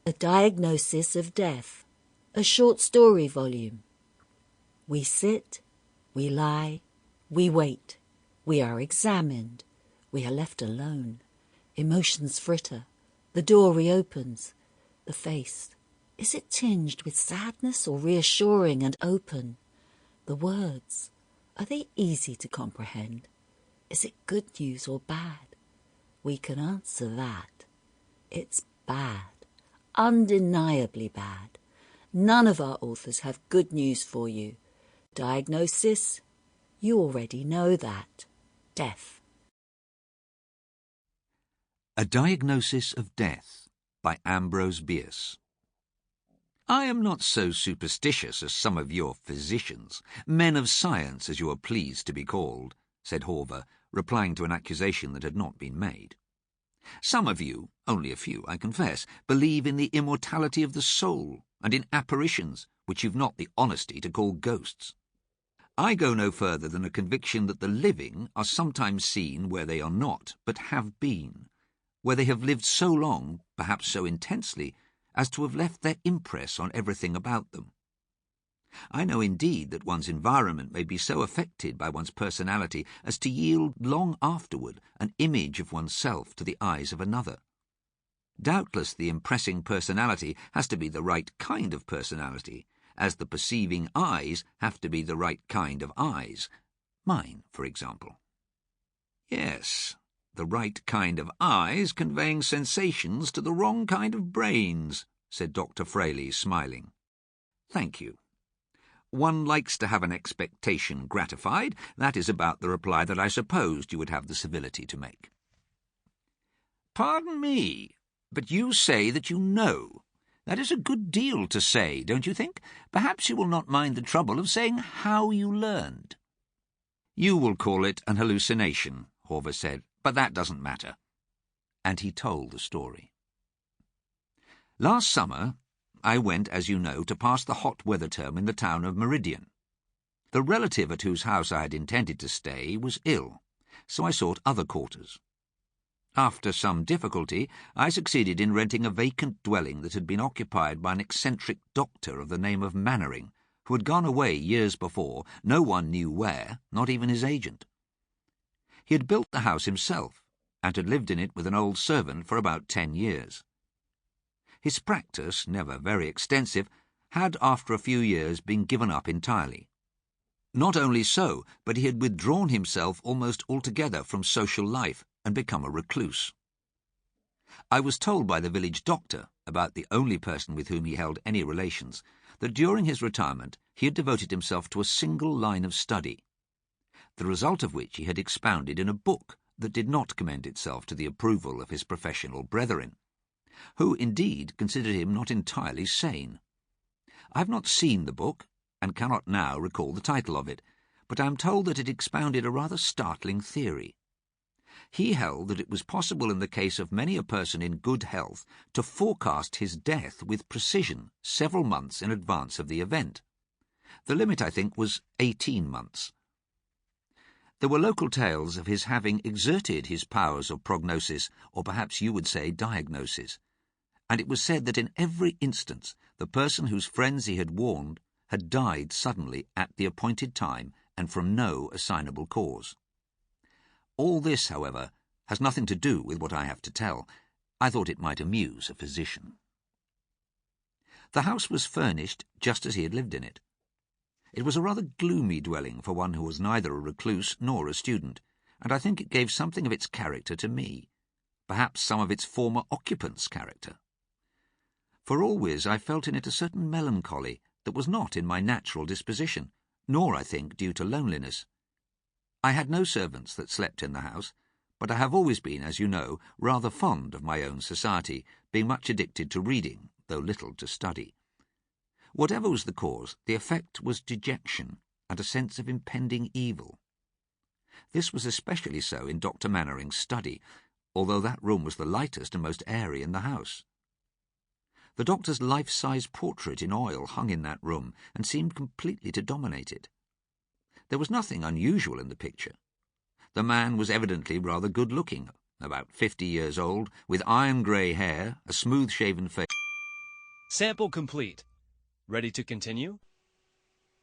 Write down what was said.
A Diagnosis of Death, a short story volume. We sit, we lie, we wait, we are examined, we are left alone. Emotions fritter, the door reopens. The face, is it tinged with sadness or reassuring and open? The words, are they easy to comprehend? Is it good news or bad? We can answer that. It's bad. Undeniably bad. None of our authors have good news for you. Diagnosis? You already know that. Death. A Diagnosis of Death by Ambrose Bierce. I am not so superstitious as some of your physicians, men of science as you are pleased to be called, said Horver, replying to an accusation that had not been made. Some of you, only a few, I confess, believe in the immortality of the soul and in apparitions, which you've not the honesty to call ghosts. I go no further than a conviction that the living are sometimes seen where they are not, but have been, where they have lived so long, perhaps so intensely, as to have left their impress on everything about them. I know indeed that one's environment may be so affected by one's personality as to yield long afterward an image of oneself to the eyes of another. Doubtless the impressing personality has to be the right kind of personality, as the perceiving eyes have to be the right kind of eyes. Mine, for example. Yes, the right kind of eyes conveying sensations to the wrong kind of brains, said Dr. Fraley, smiling. Thank you. One likes to have an expectation gratified. That is about the reply that I supposed you would have the civility to make. Pardon me, but you say that you know. That is a good deal to say, don't you think? Perhaps you will not mind the trouble of saying how you learned. You will call it an hallucination, Horver said, but that doesn't matter. And he told the story. Last summer, I went, as you know, to pass the hot weather term in the town of Meridian. The relative at whose house I had intended to stay was ill, so I sought other quarters. After some difficulty, I succeeded in renting a vacant dwelling that had been occupied by an eccentric doctor of the name of Mannering, who had gone away years before, no one knew where, not even his agent. He had built the house himself, and had lived in it with an old servant for about 10 years. His practice, never very extensive, had after a few years been given up entirely. Not only so, but he had withdrawn himself almost altogether from social life and become a recluse. I was told by the village doctor, about the only person with whom he held any relations, that during his retirement he had devoted himself to a single line of study, the result of which he had expounded in a book that did not commend itself to the approval of his professional brethren, who indeed considered him not entirely sane. I have not seen the book, and cannot now recall the title of it, but I am told that it expounded a rather startling theory. He held that it was possible in the case of many a person in good health to forecast his death with precision several months in advance of the event. The limit, I think, was 18 months. There were local tales of his having exerted his powers of prognosis, or perhaps you would say diagnosis, and it was said that in every instance the person whose friends he had warned had died suddenly at the appointed time and from no assignable cause. All this, however, has nothing to do with what I have to tell. I thought it might amuse a physician. The house was furnished just as he had lived in it. It was a rather gloomy dwelling for one who was neither a recluse nor a student, and I think it gave something of its character to me, perhaps some of its former occupant's character. For always I felt in it a certain melancholy that was not in my natural disposition, nor, I think, due to loneliness. I had no servants that slept in the house, but I have always been, as you know, rather fond of my own society, being much addicted to reading, though little to study. Whatever was the cause, the effect was dejection and a sense of impending evil. This was especially so in Dr. Mannering's study, although that room was the lightest and most airy in the house. The doctor's life-size portrait in oil hung in that room and seemed completely to dominate it. There was nothing unusual in the picture. The man was evidently rather good-looking, about 50 years old, with iron-grey hair, a smooth-shaven face. Sample complete. Ready to continue?